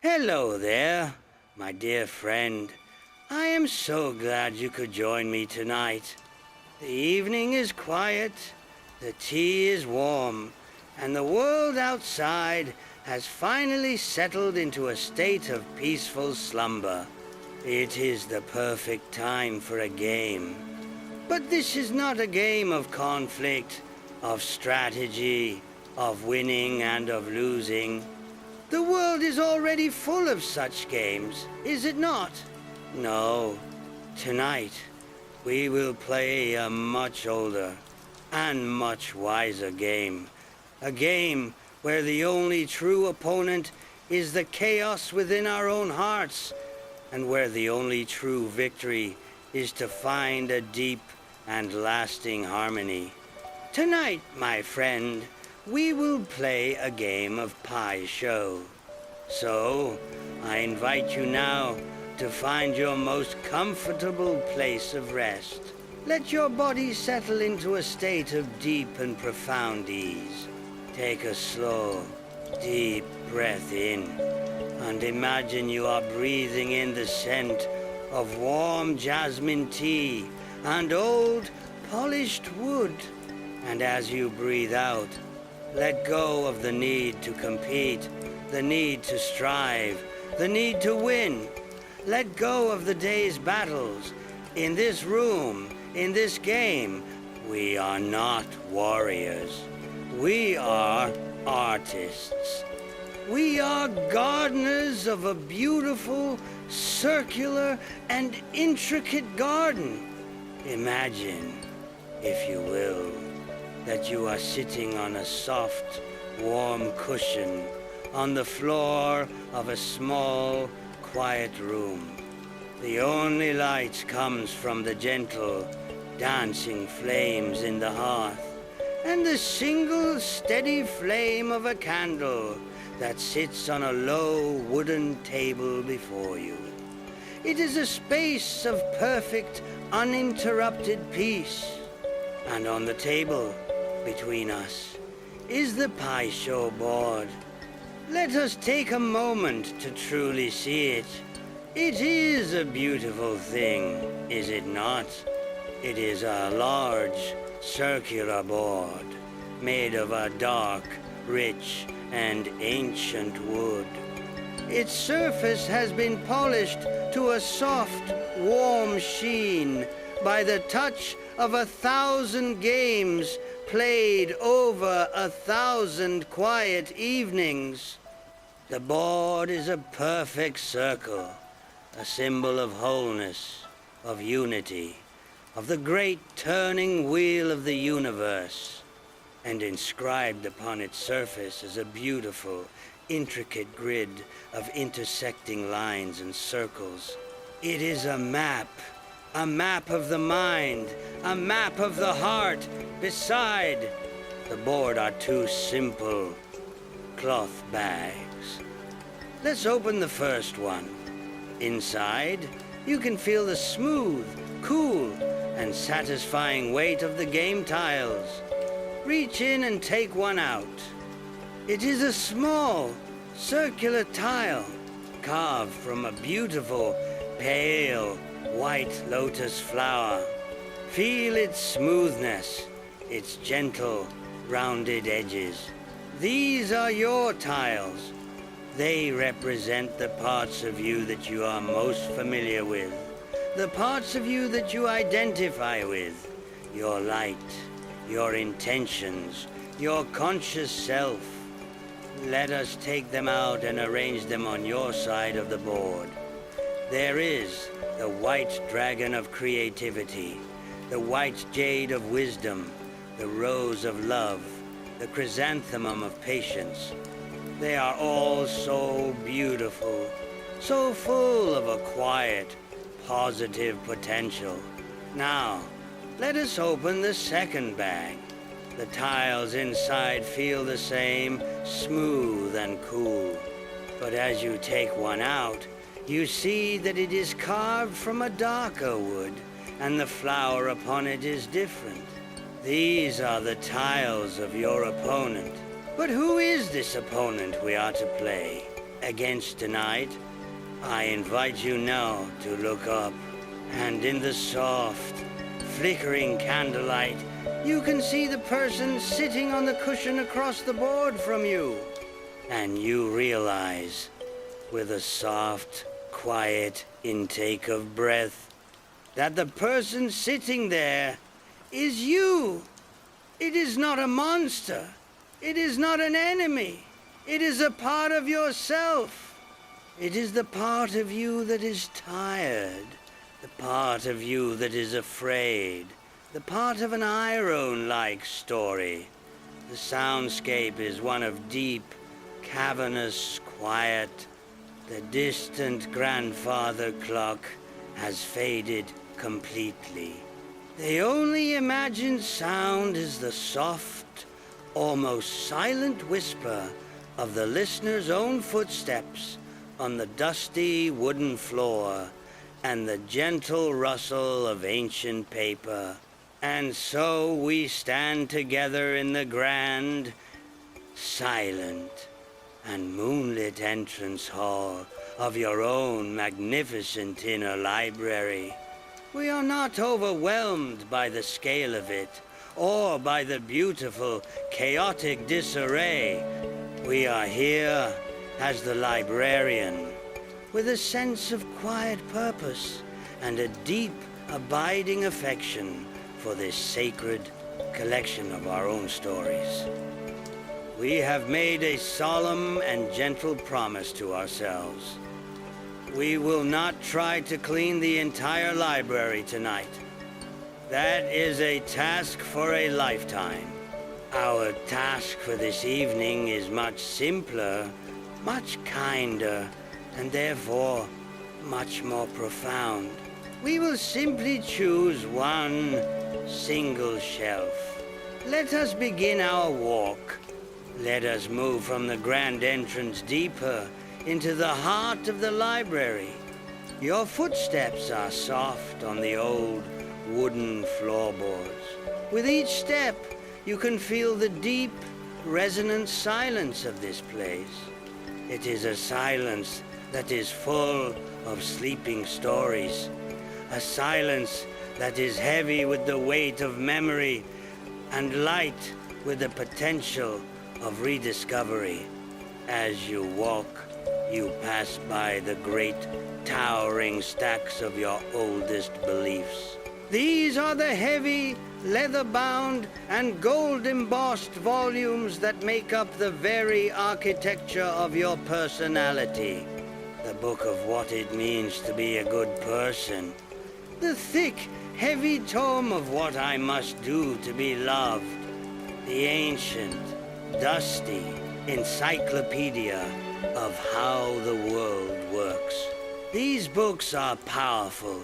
Hello there, my dear friend. I am so glad you could join me tonight. The evening is quiet, the tea is warm, and the world outside has finally settled into a state of peaceful slumber. It is the perfect time for a game. But this is not a game of conflict, of strategy, of winning and of losing. The world is already full of such games, is it not? No. Tonight, we will play a much older and much wiser game. A game where the only true opponent is the chaos within our own hearts, and where the only true victory is to find a deep and lasting harmony. Tonight, my friend, we will play a game of pie show. So, I invite you now to find your most comfortable place of rest. Let your body settle into a state of deep and profound ease. Take a slow, deep breath in, and imagine you are breathing in the scent of warm jasmine tea and old, polished wood. And as you breathe out, let go of the need to compete, the need to strive, the need to win. Let go of the day's battles. In this room, in this game, we are not warriors. We are artists. We are gardeners of a beautiful, circular, and intricate garden. Imagine, if you will, that you are sitting on a soft, warm cushion on the floor of a small, quiet room. The only light comes from the gentle, dancing flames in the hearth, and the single steady flame of a candle that sits on a low wooden table before you. It is a space of perfect, uninterrupted peace. And on the table, between us, is the pie show board. Let us take a moment to truly see it. It is a beautiful thing, is it not? It is a large, circular board, made of a dark, rich, and ancient wood. Its surface has been polished to a soft, warm sheen by the touch of 1,000 games played over 1,000 quiet evenings. The board is a perfect circle, a symbol of wholeness, of unity, of the great turning wheel of the universe. And inscribed upon its surface is a beautiful, intricate grid of intersecting lines and circles. It is a map of the mind, a map of the heart. Beside the board are two simple cloth bags. Let's open the first one. Inside, you can feel the smooth, cool, and satisfying weight of the game tiles. Reach in and take one out. It is a small, circular tile carved from a beautiful, pale, white lotus flower. Feel its smoothness, its gentle, rounded edges. These are your tiles. They represent the parts of you that you are most familiar with, the parts of you that you identify with, your light, your intentions, your conscious self. Let us take them out and arrange them on your side of the board. There is the white dragon of creativity, the white jade of wisdom, the rose of love, the chrysanthemum of patience. They are all so beautiful, so full of a quiet, positive potential. Now, let us open the second bag. The tiles inside feel the same, smooth and cool. But as you take one out, you see that it is carved from a darker wood, and the flower upon it is different. These are the tiles of your opponent. But who is this opponent we are to play? against tonight, I invite you now to look up, and in the soft, flickering candlelight, you can see the person sitting on the cushion across the board from you. And you realize, with a soft, quiet intake of breath, that the person sitting there is you. It is not a monster. It is not an enemy. It is a part of yourself. It is the part of you that is tired, the part of you that is afraid, the part of an Iroh-like story. The soundscape is one of deep, cavernous quiet. The distant grandfather clock has faded completely. The only imagined sound is the soft, almost silent whisper of the listener's own footsteps on the dusty wooden floor and the gentle rustle of ancient paper. And so we stand together in the grand, silent, and moonlit entrance hall of your own magnificent inner library. We are not overwhelmed by the scale of it, or by the beautiful, chaotic disarray. We are here as the librarian, with a sense of quiet purpose and a deep, abiding affection for this sacred collection of our own stories. We have made a solemn and gentle promise to ourselves. We will not try to clean the entire library tonight. That is a task for a lifetime. Our task for this evening is much simpler, much kinder, and therefore much more profound. We will simply choose one single shelf. Let us begin our walk. Let us move from the grand entrance deeper into the heart of the library. Your footsteps are soft on the old wooden floorboards. With each step, you can feel the deep, resonant silence of this place. It is a silence that is full of sleeping stories, a silence that is heavy with the weight of memory and light with the potential of rediscovery. As you walk, you pass by the great towering stacks of your oldest beliefs. These are the heavy, leather-bound and gold-embossed volumes that make up the very architecture of your personality. The book of what it means to be a good person. The thick, heavy tome of what I must do to be loved. The ancient, dusty encyclopedia of how the world works. These books are powerful.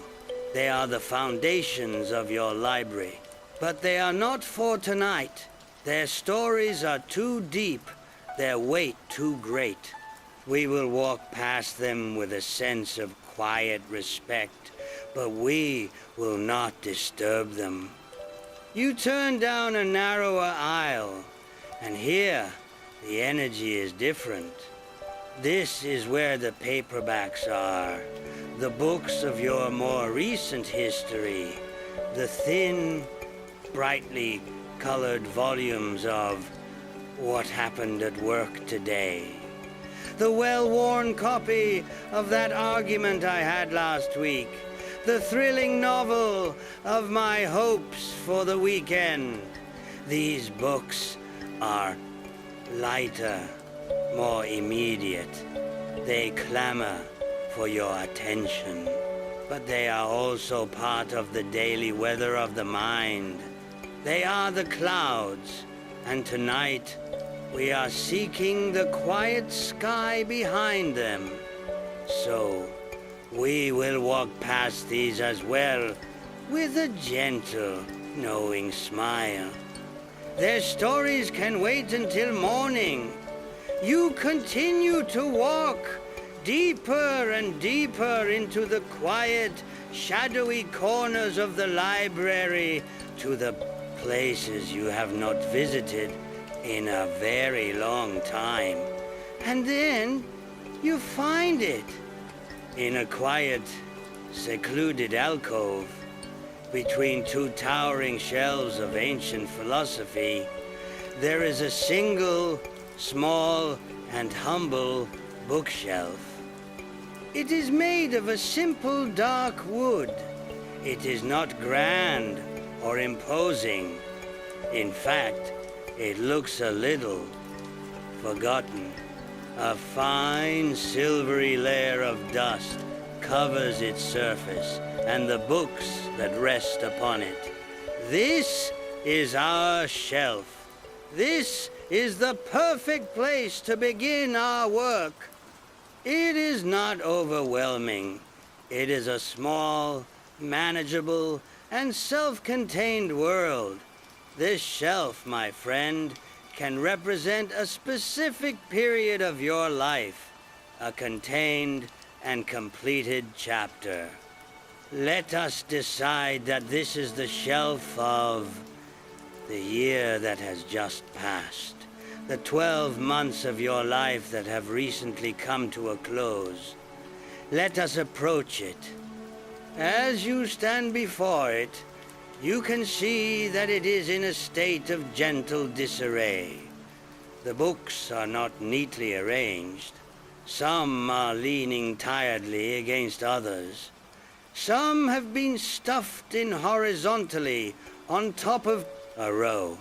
They are the foundations of your library. But they are not for tonight. Their stories are too deep, their weight too great. We will walk past them with a sense of quiet respect, but we will not disturb them. You turn down a narrower aisle, and here the energy is different. This is where the paperbacks are, the books of your more recent history, the thin, brightly colored volumes of What Happened at Work Today, the well-worn copy of That Argument I Had Last Week, the thrilling novel of My Hopes for the Weekend. These books are lighter, more immediate. They clamor for your attention, but they are also part of the daily weather of the mind. They are the clouds, and tonight we are seeking the quiet sky behind them. So we will walk past these as well, with a gentle, knowing smile. Their stories can wait until morning. You continue to walk deeper and deeper into the quiet, shadowy corners of the library, to the places you have not visited in a very long time. And then you find it. In a quiet, secluded alcove, between two towering shelves of ancient philosophy, there is a single, small, and humble bookshelf. It is made of a simple dark wood. It is not grand or imposing. In fact, it looks a little forgotten. A fine silvery layer of dust covers its surface and the books that rest upon it. This is our shelf. This is the perfect place to begin our work. It is not overwhelming. It is a small, manageable, and self-contained world. This shelf, my friend, can represent a specific period of your life, a contained and completed chapter. Let us decide that this is the shelf of the year that has just passed, the 12 months of your life that have recently come to a close. Let us approach it. As you stand before it, you can see that it is in a state of gentle disarray. The books are not neatly arranged. Some are leaning tiredly against others. Some have been stuffed in horizontally on top of a row.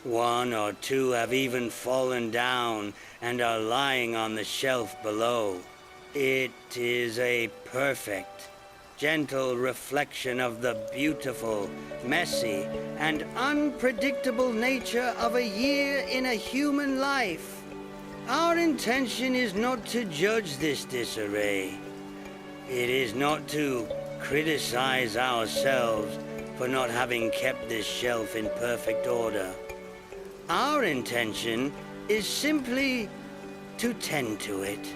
One or two have even fallen down and are lying on the shelf below. It is a perfect, gentle reflection of the beautiful, messy, and unpredictable nature of a year in a human life. Our intention is not to judge this disarray. It is not to criticize ourselves for not having kept this shelf in perfect order. Our intention is simply to tend to it,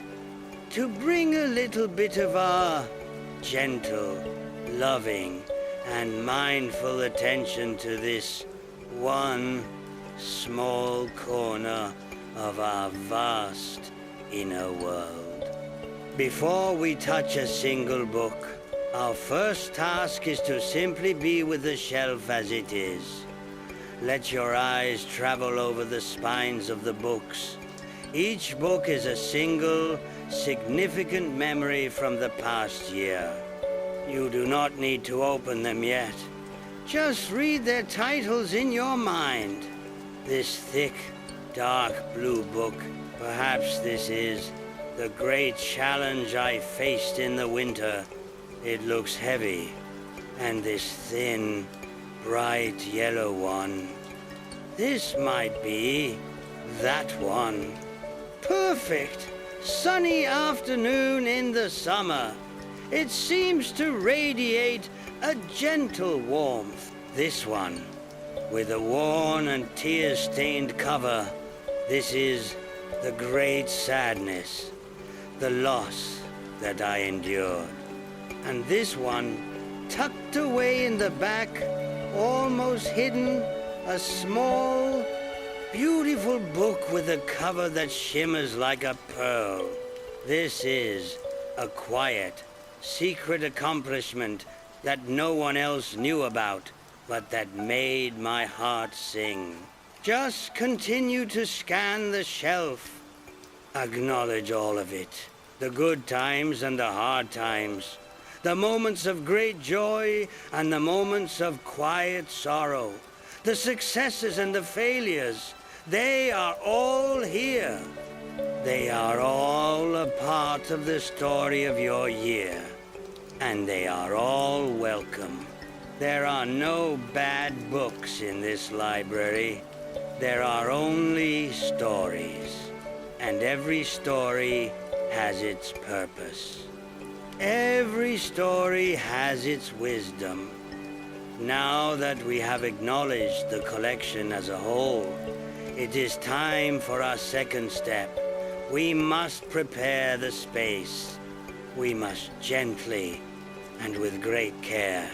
to bring a little bit of our gentle, loving, and mindful attention to this one small corner of our vast inner world. Before we touch a single book, our first task is to simply be with the shelf as it is. Let your eyes travel over the spines of the books. Each book is a single, significant memory from the past year. You do not need to open them yet. Just read their titles in your mind. This thick, dark blue book, perhaps this is the great challenge I faced in the winter. It looks heavy. And this thin, bright yellow one. This might be that one. Perfect! Sunny afternoon in the summer. It seems to radiate a gentle warmth. This one, with a worn and tear-stained cover. This is the great sadness, the loss that I endured. And this one, tucked away in the back, almost hidden, a small, beautiful book with a cover that shimmers like a pearl. This is a quiet, secret accomplishment that no one else knew about, but that made my heart sing. Just continue to scan the shelf. Acknowledge all of it, the good times and the hard times, the moments of great joy and the moments of quiet sorrow, the successes and the failures. They are all here. They are all a part of the story of your year, and they are all welcome. There are no bad books in this library. There are only stories, and every story has its purpose. Every story has its wisdom. Now that we have acknowledged the collection as a whole, it is time for our second step. We must prepare the space. We must gently and with great care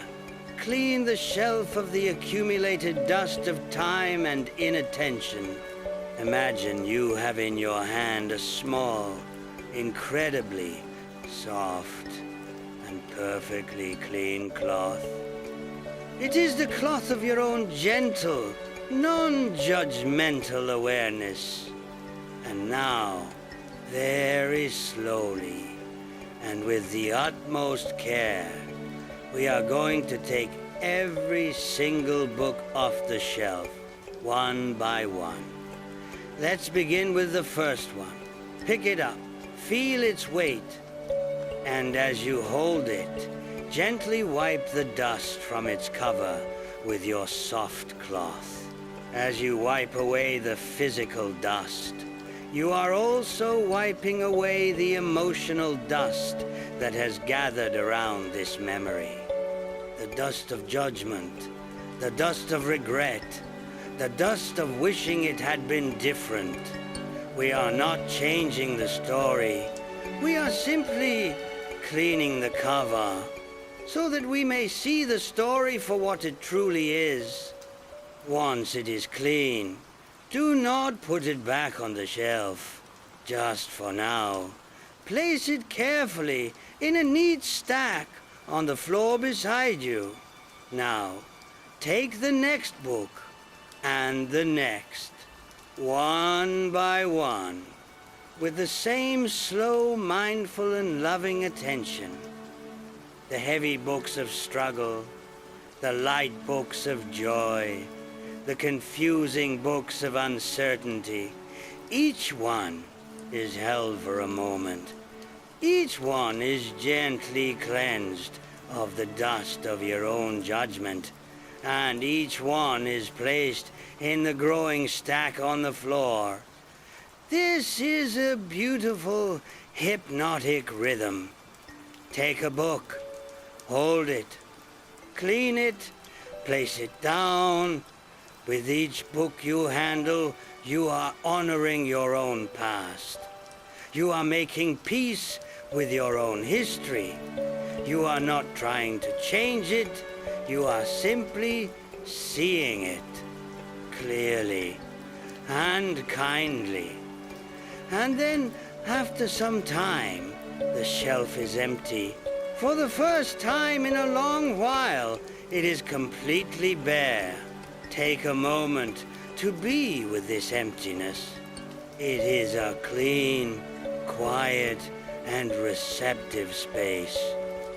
clean the shelf of the accumulated dust of time and inattention. Imagine you have in your hand a small, incredibly soft and perfectly clean cloth. It is the cloth of your own gentle, non-judgmental awareness. And now, very slowly, and with the utmost care, we are going to take every single book off the shelf, one by one. Let's begin with the first one. Pick it up, feel its weight, and as you hold it, gently wipe the dust from its cover with your soft cloth. As you wipe away the physical dust, you are also wiping away the emotional dust that has gathered around this memory. The dust of judgment, the dust of regret, the dust of wishing it had been different. We are not changing the story. We are simply cleaning the cover so that we may see the story for what it truly is. Once it is clean, do not put it back on the shelf. Just for now, place it carefully in a neat stack on the floor beside you. Now, take the next book and the next, one by one, with the same slow, mindful, and loving attention. The heavy books of struggle, the light books of joy, the confusing books of uncertainty. Each one is held for a moment. Each one is gently cleansed of the dust of your own judgment, and each one is placed in the growing stack on the floor. This is a beautiful, hypnotic rhythm. Take a book, hold it, clean it, place it down. With each book you handle, you are honoring your own past. You are making peace with your own history. You are not trying to change it. You are simply seeing it clearly and kindly. And then, after some time, the shelf is empty. For the first time in a long while, it is completely bare. Take a moment to be with this emptiness. It is a clean, quiet, and receptive space.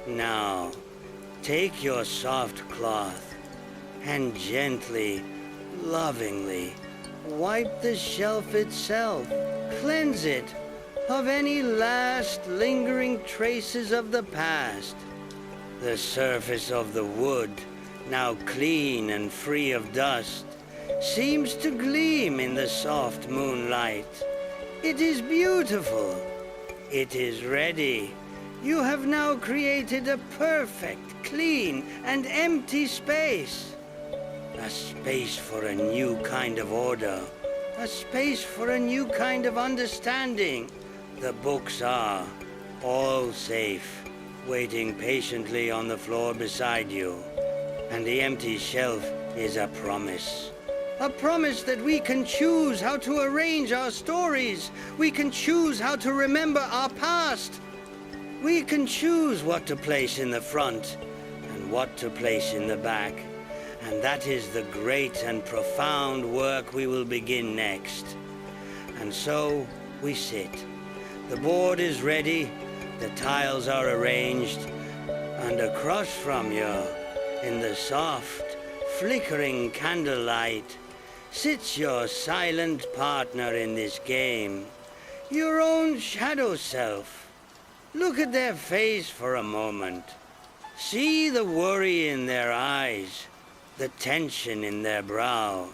Now, take your soft cloth and gently, lovingly wipe the shelf itself. Cleanse it of any last lingering traces of the past. The surface of the wood, now clean and free of dust, seems to gleam in the soft moonlight. It is beautiful. It is ready. You have now created a perfect, clean, and empty space. A space for a new kind of order. A space for a new kind of understanding. The books are all safe, waiting patiently on the floor beside you. And the empty shelf is a promise. A promise that we can choose how to arrange our stories. We can choose how to remember our past. We can choose what to place in the front and what to place in the back. And that is the great and profound work we will begin next. And so we sit. The board is ready, the tiles are arranged, and across from you, in the soft, flickering candlelight, sits your silent partner in this game, your own shadow self. Look at their face for a moment. See the worry in their eyes, the tension in their brow.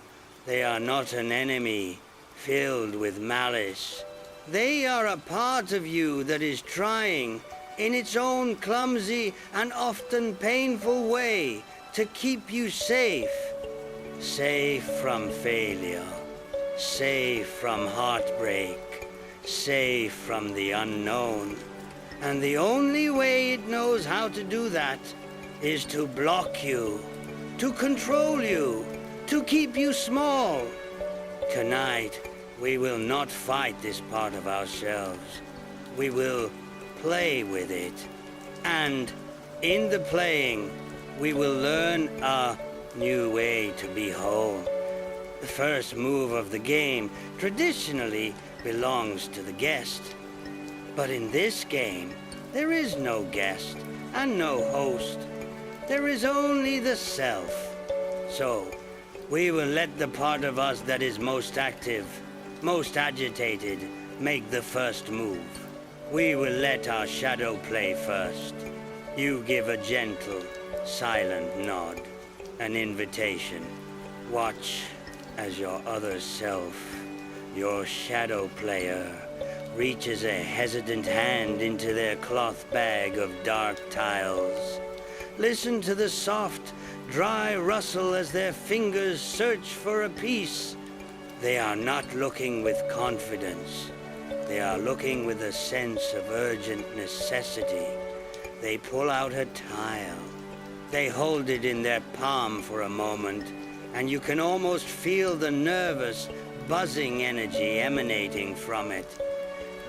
They are not an enemy filled with malice. They are a part of you that is trying, in its own clumsy and often painful way, to keep you safe. Safe from failure, safe from heartbreak, safe from the unknown. And the only way it knows how to do that is to block you, to control you, to keep you small. Tonight, we will not fight this part of ourselves. we will play with it. And in the playing, we will learn a new way to be whole. The first move of the game traditionally belongs to the guest. But in this game, there is no guest and no host. There is only the self. So, we will let the part of us that is most active, most agitated, make the first move. We will let our shadow play first. You give a gentle, silent nod, an invitation. Watch as your other self, your shadow player, reaches a hesitant hand into their cloth bag of dark tiles. Listen to the soft, dry rustle as their fingers search for a piece. They are not looking with confidence. They are looking with a sense of urgent necessity. They pull out a tile. They hold it in their palm for a moment, and you can almost feel the nervous, buzzing energy emanating from it.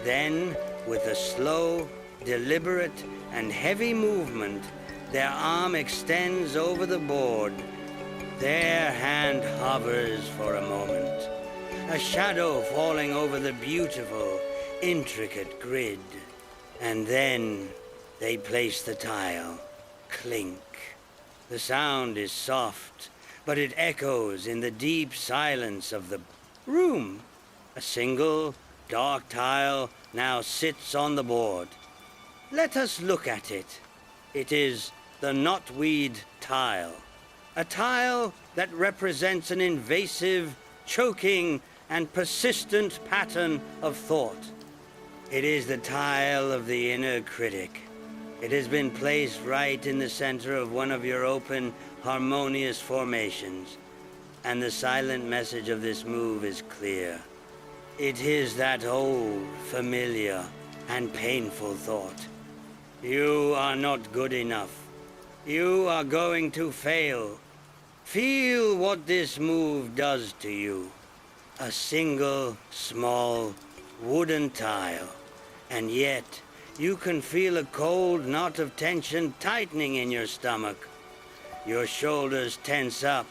Then, with a slow, deliberate, and heavy movement, their arm extends over the board. Their hand hovers for a moment, a shadow falling over the beautiful, intricate grid. And then they place the tile. Clink. The sound is soft, but it echoes in the deep silence of the room. A single, dark tile now sits on the board. Let us look at it. It is the knotweed tile. A tile that represents an invasive, choking, and persistent pattern of thought. It is the tile of the inner critic. It has been placed right in the center of one of your open, harmonious formations, and the silent message of this move is clear. It is that old, familiar, and painful thought. You are not good enough. You are going to fail. Feel what this move does to you. A single, small, wooden tile, and yet you can feel a cold knot of tension tightening in your stomach. Your shoulders tense up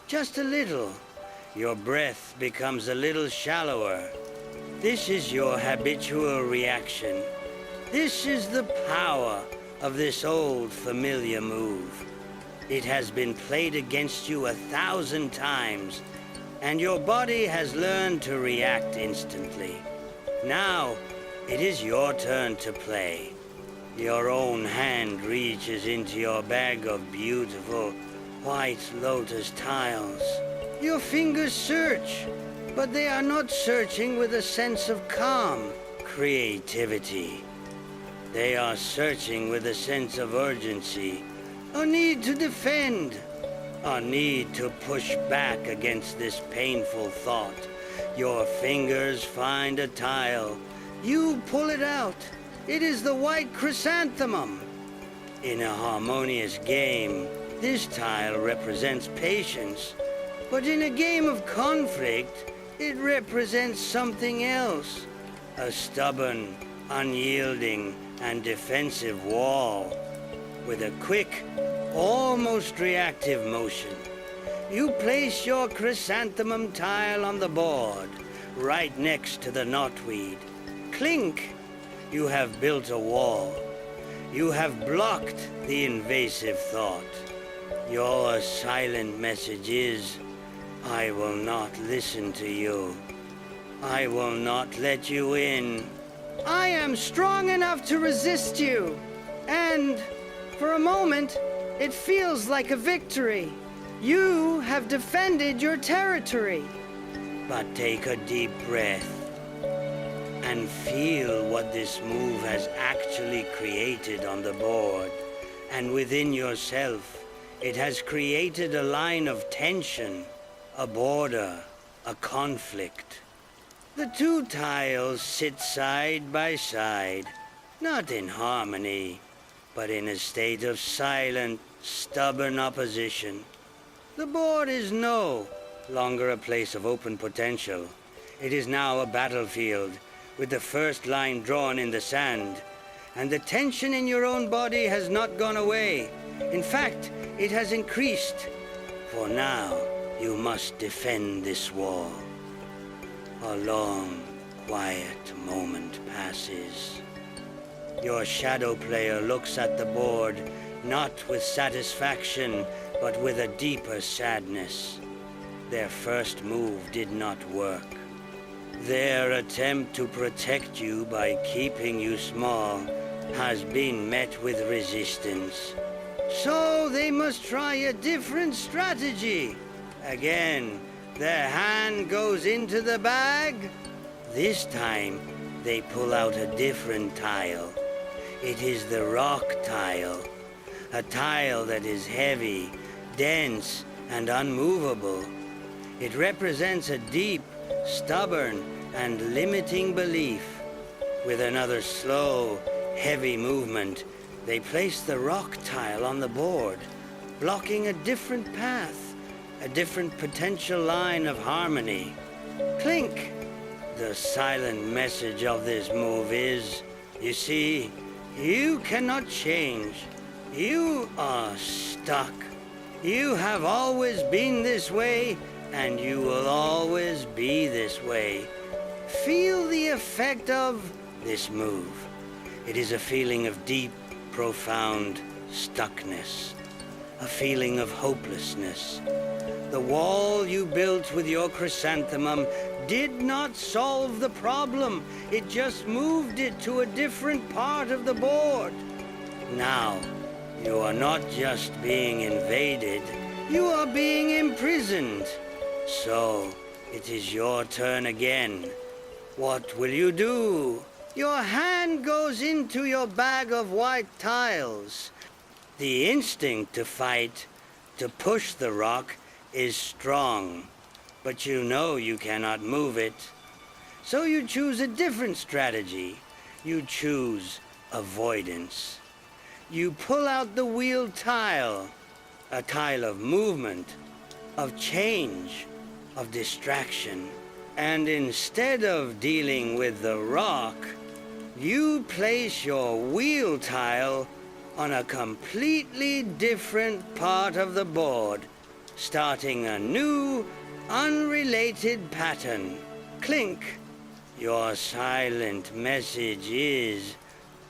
just a little. Your breath becomes a little shallower. This is your habitual reaction. This is the power of this old familiar move. It has been played against you 1,000 times, and your body has learned to react instantly. Now, it is your turn to play. Your own hand reaches into your bag of beautiful white lotus tiles. Your fingers search, but they are not searching with a sense of calm, creativity. They are searching with a sense of urgency, a need to defend, a need to push back against this painful thought. Your fingers find a tile. You pull it out. It is the white chrysanthemum. In a harmonious game, this tile represents patience. But in a game of conflict, it represents something else. A stubborn, unyielding, and defensive wall. With a quick, almost reactive motion, you place your chrysanthemum tile on the board, right next to the knotweed. Clink! You have built a wall. You have blocked the invasive thought. Your silent message is, I will not listen to you. I will not let you in. I am strong enough to resist you. And, for a moment, it feels like a victory. You have defended your territory. But take a deep breath and feel what this move has actually created on the board. And within yourself, it has created a line of tension, a border, a conflict. The two tiles sit side by side, not in harmony, but in a state of silent, stubborn opposition. The board is no longer a place of open potential. It is now a battlefield with the first line drawn in the sand, and the tension in your own body has not gone away. In fact, it has increased. For now, you must defend this wall. A long, quiet moment passes. Your shadow player looks at the board, not with satisfaction, but with a deeper sadness. Their first move did not work. Their attempt to protect you by keeping you small has been met with resistance. So they must try a different strategy. Again, their hand goes into the bag. This time, they pull out a different tile. It is the rock tile. A tile that is heavy, dense, and unmovable. It represents a deep, stubborn, and limiting belief. With another slow, heavy movement, they place the rock tile on the board, blocking a different path, a different potential line of harmony. Clink! The silent message of this move is, you see, you cannot change. You are stuck. You have always been this way, and you will always be this way. Feel the effect of this move. It is a feeling of deep, profound stuckness, a feeling of hopelessness. The wall you built with your chrysanthemum did not solve the problem. It just moved it to a different part of the board. Now, you are not just being invaded, you are being imprisoned. So, it is your turn again. What will you do? Your hand goes into your bag of white tiles. The instinct to fight, to push the rock, is strong, but you know you cannot move it. So you choose a different strategy. You choose avoidance. You pull out the wheeled tile, a tile of movement, of change, of distraction. And instead of dealing with the rock, you place your wheel tile on a completely different part of the board, starting a new, unrelated pattern. Clink. Your silent message is,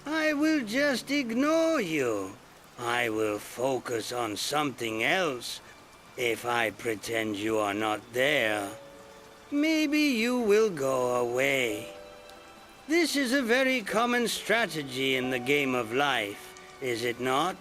I will just ignore you. I will focus on something else. If I pretend you are not there, maybe you will go away. This is a very common strategy in the game of life, is it not?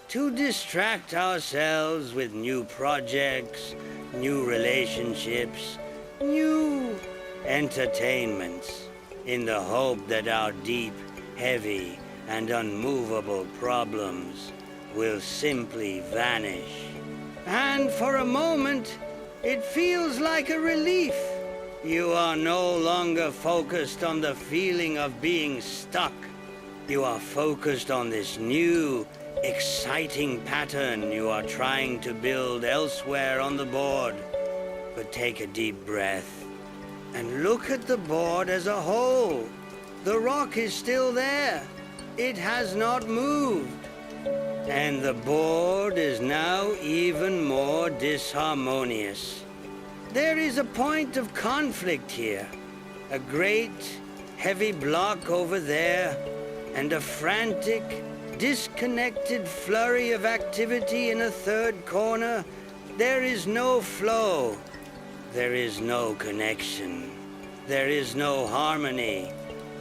To distract ourselves with new projects, new relationships, new entertainments, in the hope that our deep, heavy, and unmovable problems will simply vanish. And for a moment, it feels like a relief. You are no longer focused on the feeling of being stuck. You are focused on this new, exciting pattern you are trying to build elsewhere on the board. But take a deep breath and look at the board as a whole. The rock is still there. It has not moved. And the board is now even more disharmonious. There is a point of conflict here. A great, heavy block over there, and a frantic, disconnected flurry of activity in a third corner. There is no flow. There is no connection. There is no harmony.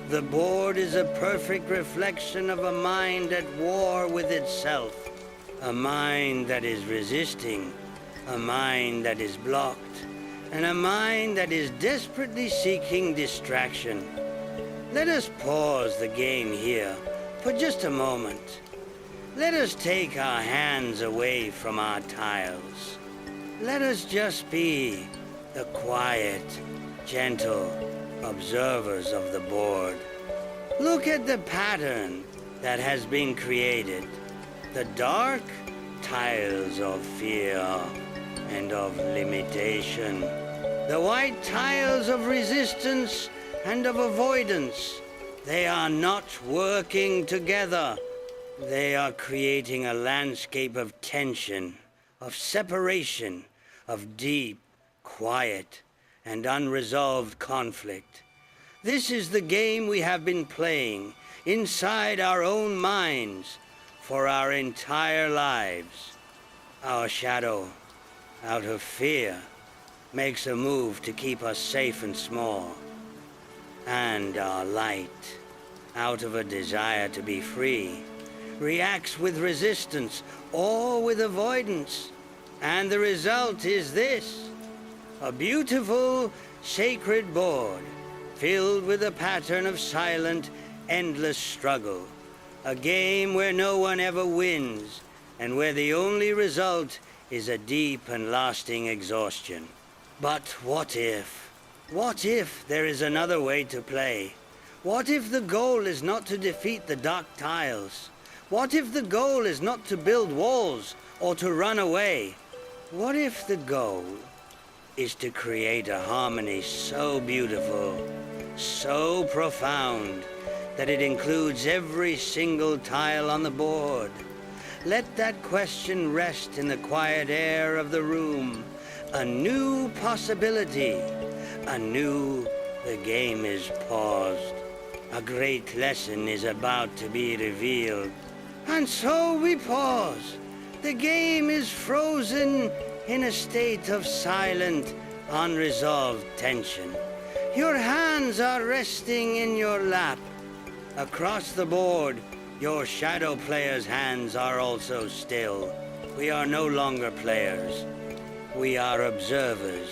The board is a perfect reflection of a mind at war with itself. A mind that is resisting. A mind that is blocked. And a mind that is desperately seeking distraction. Let us pause the game here for just a moment. Let us take our hands away from our tiles. Let us just be the quiet, gentle observers of the board. Look at the pattern that has been created. The dark tiles of fear and of limitation. The white tiles of resistance and of avoidance. They are not working together. They are creating a landscape of tension, of separation, of deep, quiet, and unresolved conflict. This is the game we have been playing inside our own minds for our entire lives. Our shadow, out of fear, makes a move to keep us safe and small. And our light, out of a desire to be free, reacts with resistance or with avoidance. And the result is this: a beautiful, sacred board filled with a pattern of silent, endless struggle. A game where no one ever wins, and where the only result is a deep and lasting exhaustion. But what if? What if there is another way to play? What if the goal is not to defeat the dark tiles? What if the goal is not to build walls or to run away? What if the goal is to create a harmony so beautiful, so profound, that it includes every single tile on the board? Let that question rest in the quiet air of the room. A new possibility. The game is paused. A great lesson is about to be revealed. And so we pause. The game is frozen in a state of silent, unresolved tension. Your hands are resting in your lap. Across the board, your shadow players' hands are also still. We are no longer players. We are observers,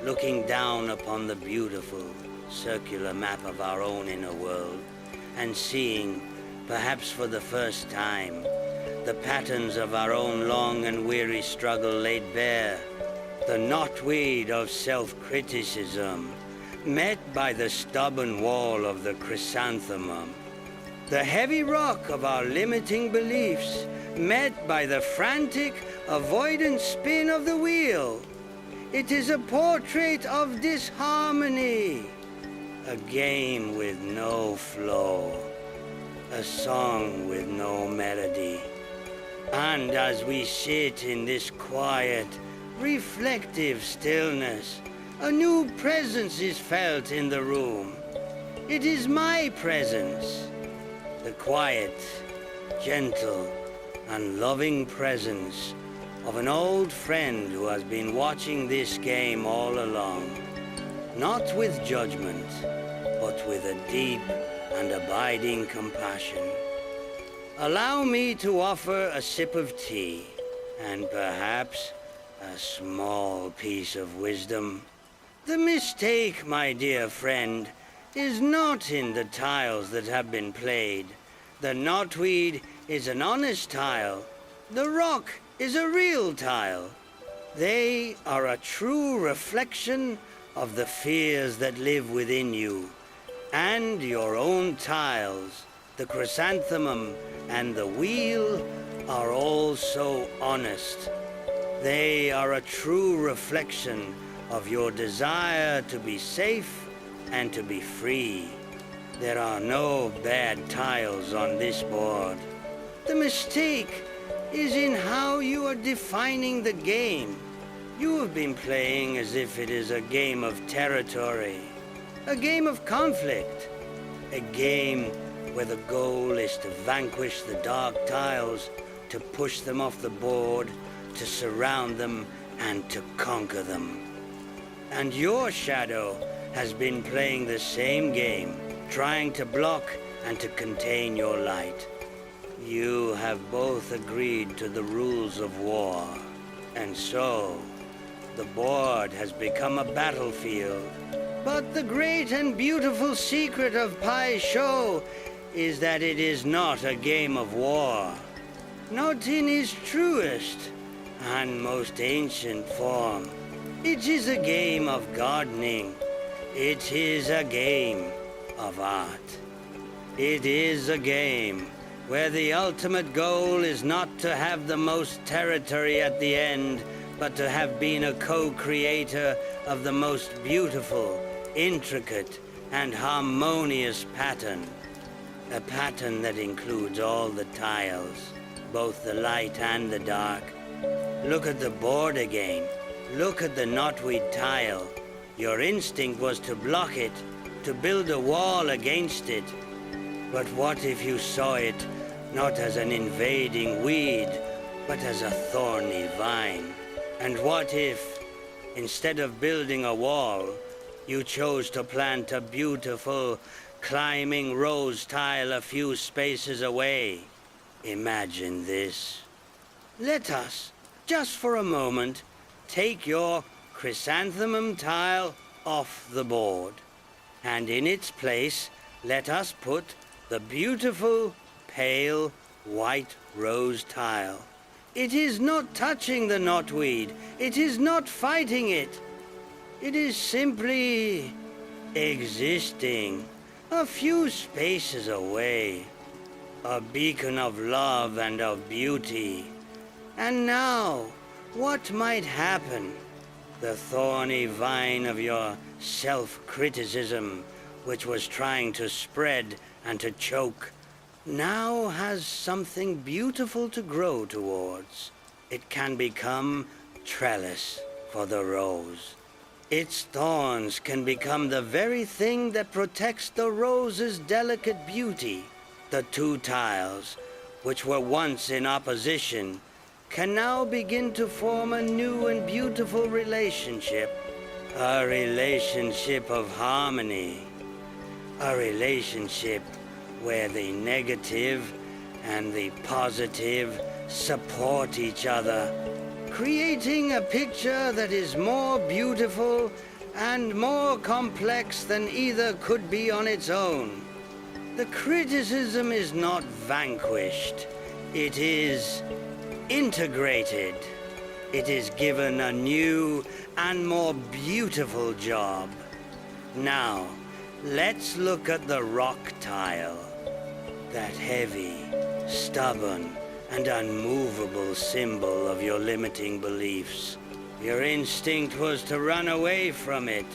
looking down upon the beautiful, circular map of our own inner world, and seeing, perhaps for the first time, the patterns of our own long and weary struggle laid bare, the knotweed of self-criticism, met by the stubborn wall of the chrysanthemum, the heavy rock of our limiting beliefs, met by the frantic, avoidant spin of the wheel. It is a portrait of disharmony, a game with no flow, a song with no melody. And as we sit in this quiet, reflective stillness, a new presence is felt in the room. It is my presence, the quiet, gentle, and loving presence of an old friend who has been watching this game all along, not with judgment, but with a deep and abiding compassion. Allow me to offer a sip of tea, and perhaps a small piece of wisdom. The mistake, my dear friend, is not in the tiles that have been played. The knotweed is an honest tile. The rock is a real tile. They are a true reflection of the fears that live within you. And your own tiles, the chrysanthemum and the wheel, are all so honest. They are a true reflection of your desire to be safe and to be free. There are no bad tiles on this board. The mistake is in how you are defining the game. You have been playing as if it is a game of territory, a game of conflict, a game where the goal is to vanquish the dark tiles, to push them off the board, to surround them, and to conquer them. And your shadow has been playing the same game, trying to block and to contain your light. You have both agreed to the rules of war, and so the board has become a battlefield. But the great and beautiful secret of Pai's show is that it is not a game of war, not in its truest and most ancient form. It is a game of gardening. It is a game of art. It is a game where the ultimate goal is not to have the most territory at the end, but to have been a co-creator of the most beautiful, intricate, and harmonious pattern. A pattern that includes all the tiles, both the light and the dark. Look at the board again. Look at the knotweed tile. Your instinct was to block it, to build a wall against it. But what if you saw it not as an invading weed, but as a thorny vine? And what if, instead of building a wall, you chose to plant a beautiful climbing rose tile a few spaces away? Imagine this. Let us, just for a moment, take your chrysanthemum tile off the board, and in its place let us put the beautiful pale white rose tile. It is not touching the knotweed. It is not fighting it. It is simply existing a few spaces away, a beacon of love and of beauty. And now, what might happen? The thorny vine of your self-criticism, which was trying to spread and to choke, now has something beautiful to grow towards. It can become trellis for the rose. Its thorns can become the very thing that protects the rose's delicate beauty. The two tiles, which were once in opposition, can now begin to form a new and beautiful relationship. A relationship of harmony. A relationship where the negative and the positive support each other, creating a picture that is more beautiful and more complex than either could be on its own. The criticism is not vanquished. It is integrated. It is given a new and more beautiful job. Now, let's look at the rock tile. That heavy, stubborn, and unmovable symbol of your limiting beliefs. Your instinct was to run away from it,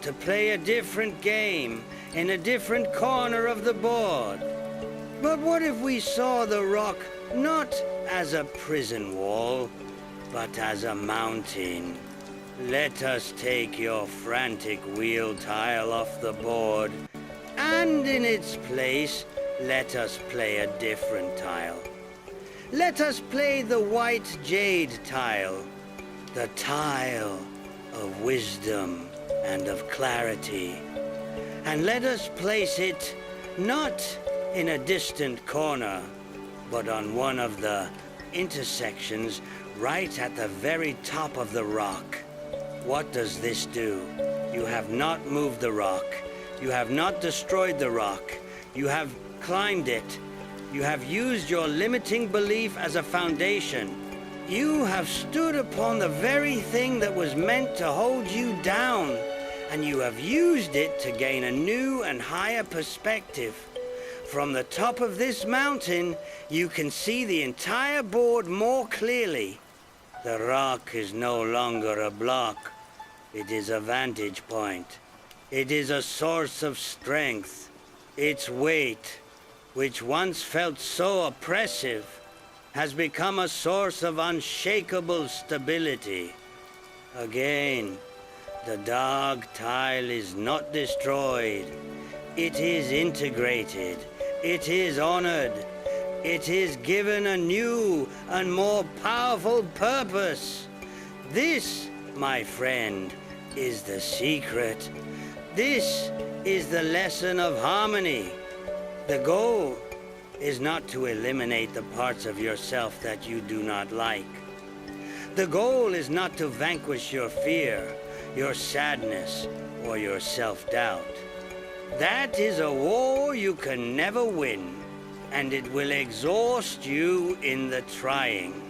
to play a different game in a different corner of the board. But what if we saw the rock not as a prison wall, but as a mountain? Let us take your frantic wheel tile off the board, and in its place, let us play a different tile. Let us play the white jade tile, the tile of wisdom and of clarity. And let us place it not in a distant corner, but on one of the intersections right at the very top of the rock. What does this do? You have not moved the rock. You have not destroyed the rock. You have climbed it. You have used your limiting belief as a foundation. You have stood upon the very thing that was meant to hold you down, and you have used it to gain a new and higher perspective. From the top of this mountain, you can see the entire board more clearly. The rock is no longer a block. It is a vantage point. It is a source of strength. Its weight, which once felt so oppressive, has become a source of unshakable stability. Again, the dog tile is not destroyed. It is integrated. It is honored. It is given a new and more powerful purpose. This, my friend, is the secret. This is the lesson of harmony. The goal is not to eliminate the parts of yourself that you do not like. The goal is not to vanquish your fear, your sadness, or your self-doubt. That is a war you can never win, and it will exhaust you in the trying.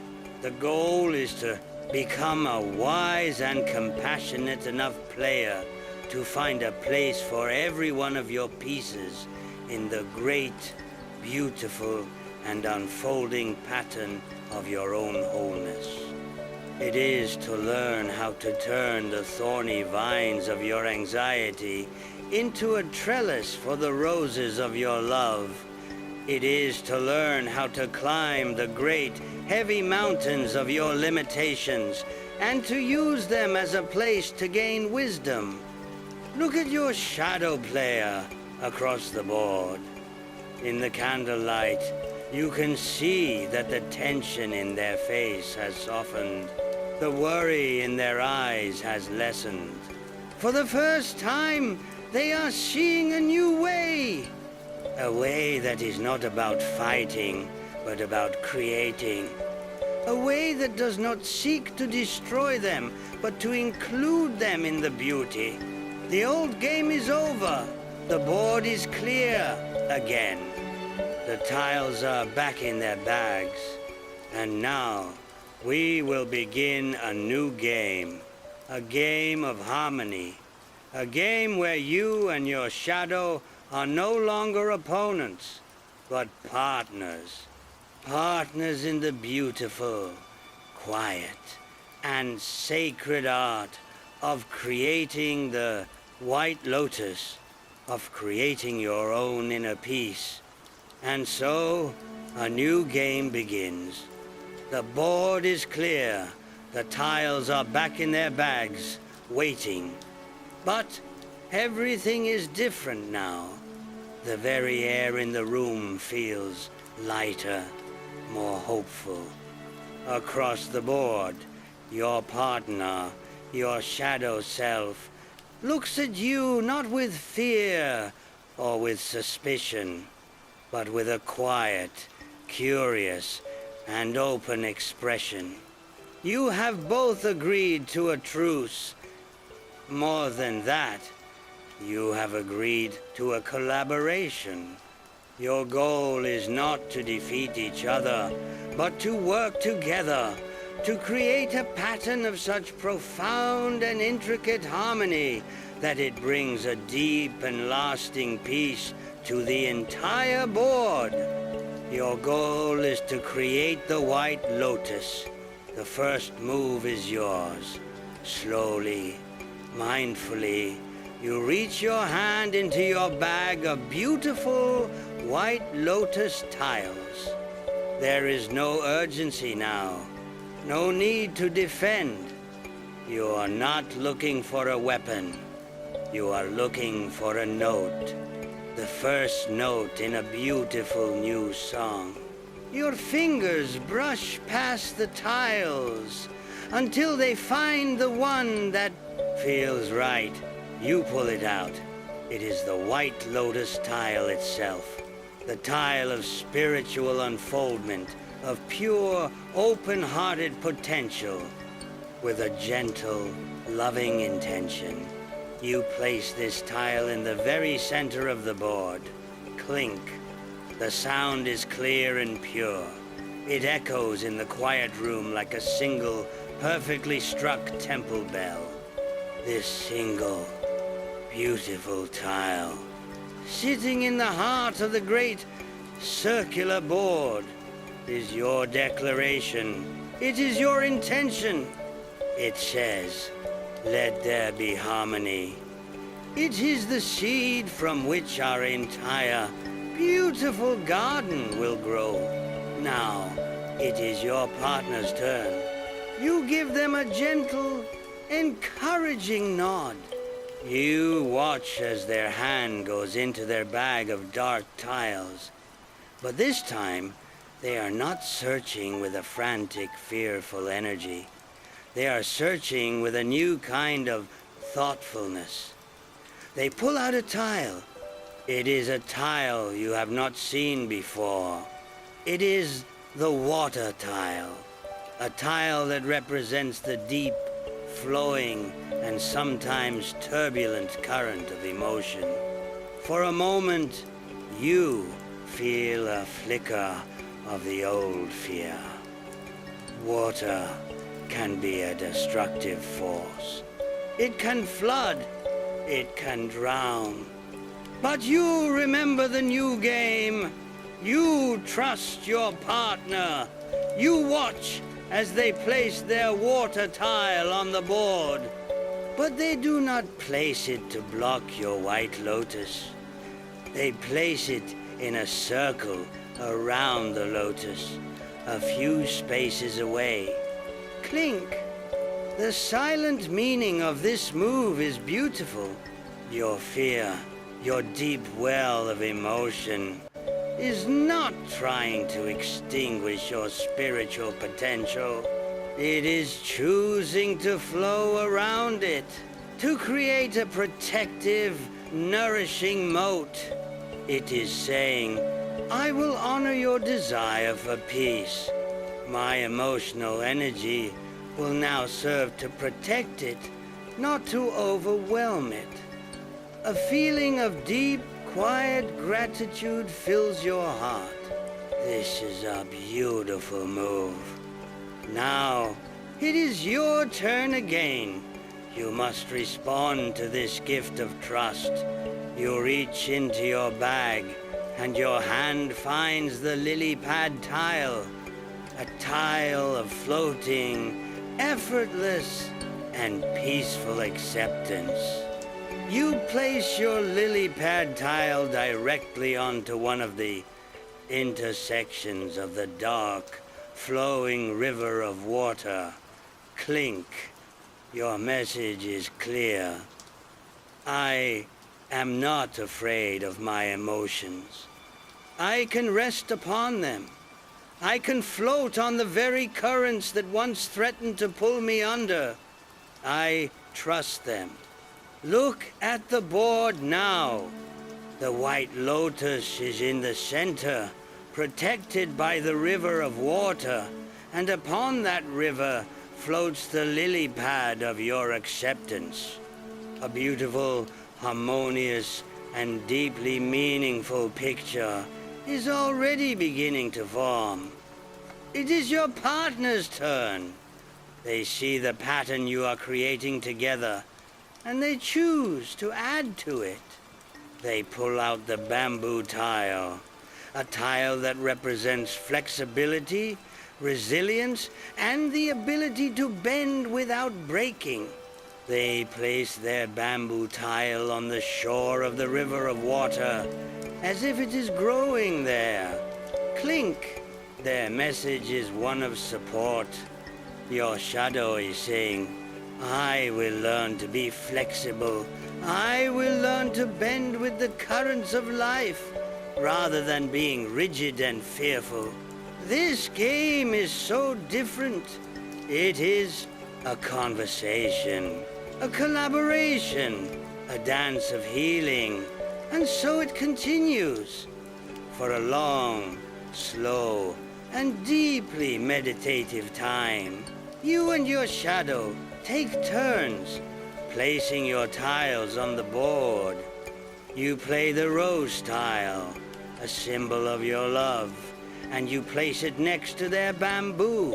The goal is to become a wise and compassionate enough player to find a place for every one of your pieces in the great, beautiful, and unfolding pattern of your own wholeness. It is to learn how to turn the thorny vines of your anxiety into a trellis for the roses of your love. It is to learn how to climb the great, heavy mountains of your limitations and to use them as a place to gain wisdom. Look at your shadow player across the board. In the candlelight, you can see that the tension in their face has softened. The worry in their eyes has lessened. For the first time, they are seeing a new way. A way that is not about fighting, but about creating. A way that does not seek to destroy them, but to include them in the beauty. The old game is over. The board is clear again. The tiles are back in their bags. And now, we will begin a new game. A game of harmony. A game where you and your shadow are no longer opponents, but partners. Partners in the beautiful, quiet, and sacred art of creating the white lotus, of creating your own inner peace. And so, a new game begins. The board is clear. The tiles are back in their bags, waiting. But everything is different now. The very air in the room feels lighter, more hopeful. Across the board, your partner, your shadow self, looks at you not with fear or with suspicion, but with a quiet, curious, and open expression. You have both agreed to a truce. More than that, you have agreed to a collaboration. Your goal is not to defeat each other, but to work together, to create a pattern of such profound and intricate harmony that it brings a deep and lasting peace to the entire board. Your goal is to create the white lotus. The first move is yours. Slowly, mindfully, you reach your hand into your bag of beautiful white lotus tiles. There is no urgency now, no need to defend. You are not looking for a weapon. You are looking for a note, the first note in a beautiful new song. Your fingers brush past the tiles until they find the one that feels right. You pull it out. It is the white lotus tile itself. The tile of spiritual unfoldment, of pure, open-hearted potential. With a gentle, loving intention, you place this tile in the very center of the board. Clink. The sound is clear and pure. It echoes in the quiet room like a single, perfectly struck temple bell. This single, beautiful tile, sitting in the heart of the great circular board, is your declaration. It is your intention. It says, let there be harmony. It is the seed from which our entire beautiful garden will grow. Now, it is your partner's turn. You give them a gentle, encouraging nod. You watch as their hand goes into their bag of dark tiles. But this time, they are not searching with a frantic, fearful energy. They are searching with a new kind of thoughtfulness. They pull out a tile. It is a tile you have not seen before. It is the water tile, a tile that represents the deep, flowing, and sometimes turbulent current of emotion. For a moment, you feel a flicker of the old fear. Water can be a destructive force. It can flood. It can drown. But you remember the new game. You trust your partner. You watch as they place their water tile on the board. But they do not place it to block your white lotus. They place it in a circle around the lotus, a few spaces away. Clink. The silent meaning of this move is beautiful. Your fear, your deep well of emotion, is not trying to extinguish your spiritual potential. It is choosing to flow around it, to create a protective, nourishing moat. It is saying, I will honor your desire for peace. My emotional energy will now serve to protect it, not to overwhelm it. A feeling of deep, quiet gratitude fills your heart. This is a beautiful move. Now, it is your turn again. You must respond to this gift of trust. You reach into your bag, and your hand finds the lily pad tile. A tile of floating, effortless, and peaceful acceptance. You place your lily pad tile directly onto one of the intersections of the dark, flowing river of water. Clink. Your message is clear. I am not afraid of my emotions. I can rest upon them. I can float on the very currents that once threatened to pull me under. I trust them. Look at the board now. The white lotus is in the center, protected by the river of water, and upon that river floats the lily pad of your acceptance. A beautiful, harmonious, and deeply meaningful picture is already beginning to form. It is your partner's turn. They see the pattern you are creating together, and they choose to add to it. They pull out the bamboo tile, a tile that represents flexibility, resilience, and the ability to bend without breaking. They place their bamboo tile on the shore of the river of water, as if it is growing there. Clink. Their message is one of support. Your shadow is saying, I will learn to be flexible. I will learn to bend with the currents of life, rather than being rigid and fearful. This game is so different. It is a conversation, a collaboration, a dance of healing, and so it continues. For a long, slow, and deeply meditative time, you and your shadow take turns placing your tiles on the board. You play the rose tile, a symbol of your love, and you place it next to their bamboo,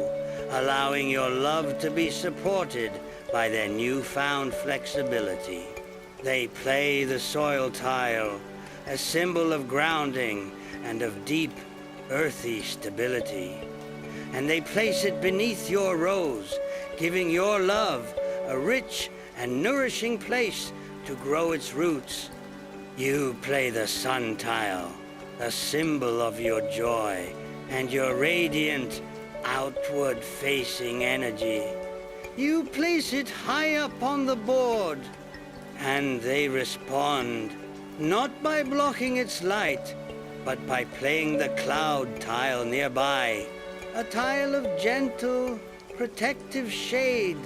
allowing your love to be supported by their newfound flexibility. They play the soil tile, a symbol of grounding and of deep, earthy stability. And they place it beneath your rose, giving your love a rich and nourishing place to grow its roots. You play the sun tile, a symbol of your joy and your radiant, outward-facing energy. You place it high up on the board, and they respond, not by blocking its light, but by playing the cloud tile nearby, a tile of gentle, protective shade.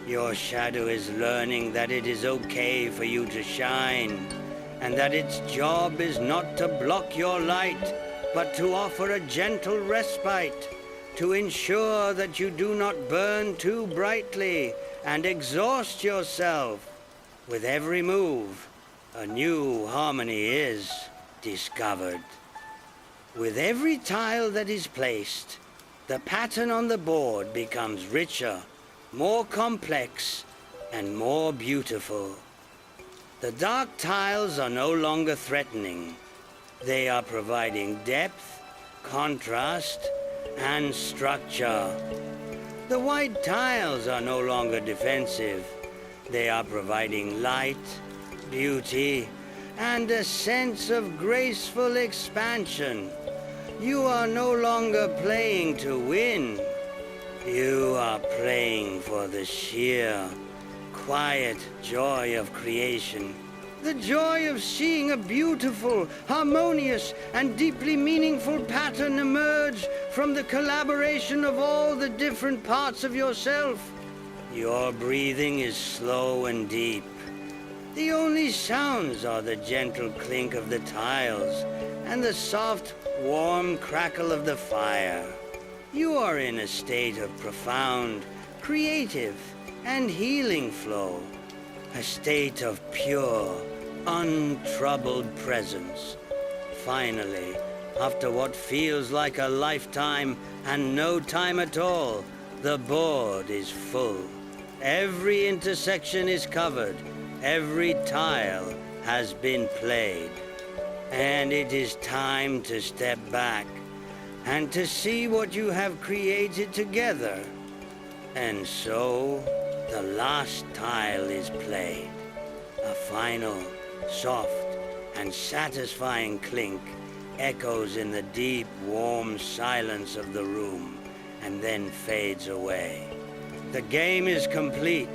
Your shadow is learning that it is okay for you to shine, and that its job is not to block your light, but to offer a gentle respite, to ensure that you do not burn too brightly and exhaust yourself. With every move, a new harmony is discovered. With every tile that is placed, the pattern on the board becomes richer, more complex, and more beautiful. The dark tiles are no longer threatening. They are providing depth, contrast, and structure. The white tiles are no longer defensive. They are providing light, beauty, and a sense of graceful expansion. You are no longer playing to win. You are playing for the sheer, quiet joy of creation. The joy of seeing a beautiful, harmonious, and deeply meaningful pattern emerge from the collaboration of all the different parts of yourself. Your breathing is slow and deep. The only sounds are the gentle clink of the tiles and the soft, warm crackle of the fire. You are in a state of profound, creative, and healing flow. A state of pure, untroubled presence. Finally, after what feels like a lifetime and no time at all, the board is full. Every intersection is covered. Every tile has been played. And it is time to step back and to see what you have created together. And so, the last tile is played. A final, soft, and satisfying clink echoes in the deep, warm silence of the room and then fades away. The game is complete.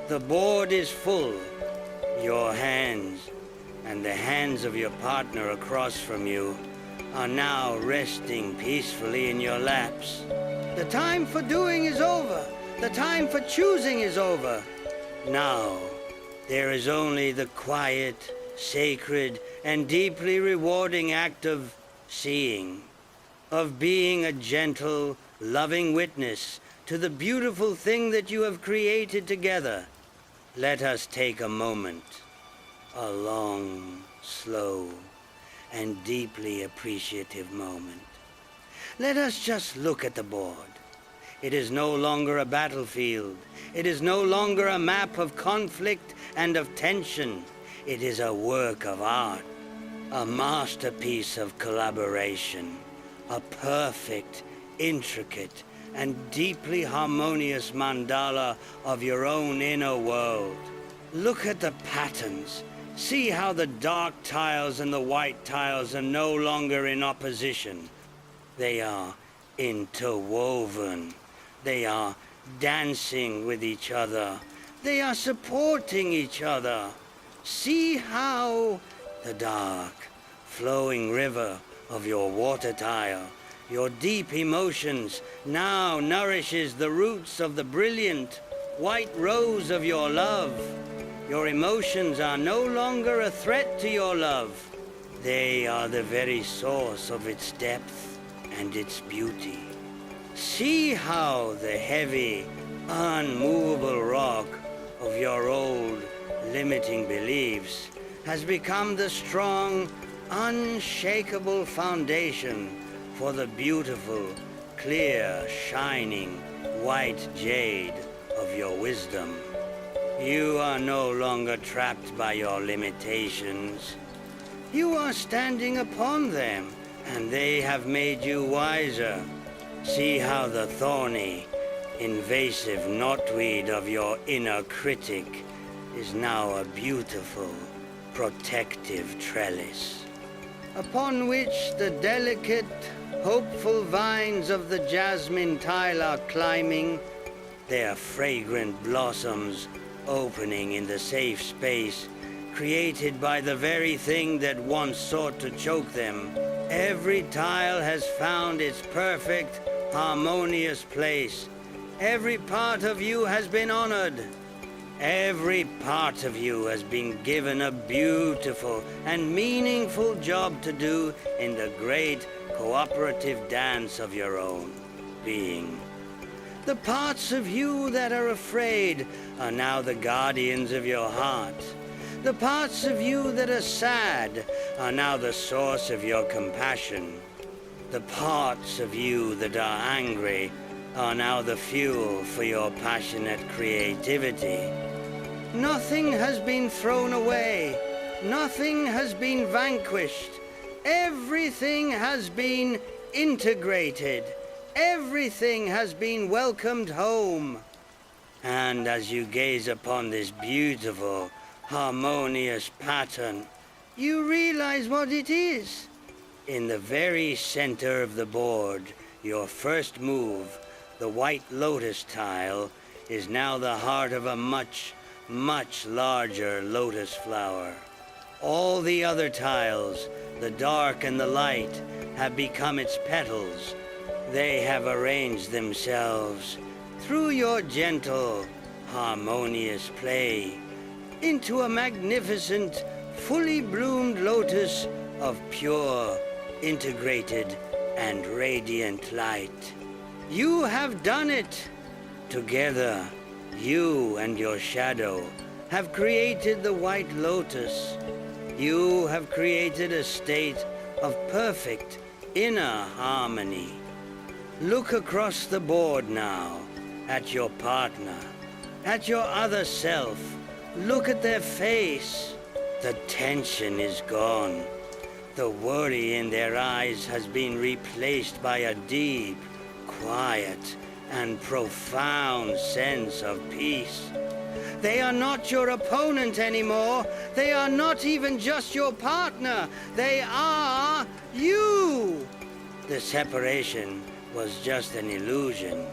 The board is full. Your hands and the hands of your partner across from you are now resting peacefully in your laps. The time for doing is over. The time for choosing is over. Now, there is only the quiet, sacred, and deeply rewarding act of seeing, of being a gentle, loving witness to the beautiful thing that you have created together. Let us take a moment, a long, slow, and deeply appreciative moment. Let us just look at the board. It is no longer a battlefield. It is no longer a map of conflict and of tension. It is a work of art, a masterpiece of collaboration, a perfect, intricate, and deeply harmonious mandala of your own inner world. Look at the patterns. See how the dark tiles and the white tiles are no longer in opposition. They are interwoven. They are dancing with each other. They are supporting each other. See how the dark, flowing river of your water tile, your deep emotions, now nourishes the roots of the brilliant white rose of your love. Your emotions are no longer a threat to your love. They are the very source of its depth and its beauty. See how the heavy, unmovable rock of your old, limiting beliefs has become the strong, unshakable foundation for the beautiful, clear, shining, white jade of your wisdom. You are no longer trapped by your limitations. You are standing upon them, and they have made you wiser. See how the thorny, invasive knotweed of your inner critic is now a beautiful, protective trellis, upon which the delicate, hopeful vines of the jasmine tile are climbing, their fragrant blossoms opening in the safe space created by the very thing that once sought to choke them. Every tile has found its perfect, harmonious place. Every part of you has been honored. Every part of you has been given a beautiful and meaningful job to do in the great cooperative dance of your own being. The parts of you that are afraid are now the guardians of your heart. The parts of you that are sad are now the source of your compassion. The parts of you that are angry are now the fuel for your passionate creativity. Nothing has been thrown away. Nothing has been vanquished. Everything has been integrated. Everything has been welcomed home. And as you gaze upon this beautiful, harmonious pattern, you realize what it is. In the very center of the board, your first move, the white lotus tile, is now the heart of a much, much larger lotus flower. All the other tiles, the dark and the light, have become its petals. They have arranged themselves through your gentle, harmonious play into a magnificent, fully bloomed lotus of pure, integrated, and radiant light. You have done it! Together, you and your shadow have created the white lotus. You have created a state of perfect inner harmony. Look across the board now at your partner, at your other self. Look at their face. The tension is gone. The worry in their eyes has been replaced by a deep, quiet, and profound sense of peace. They are not your opponent anymore. They are not even just your partner. They are you. The separation was just an illusion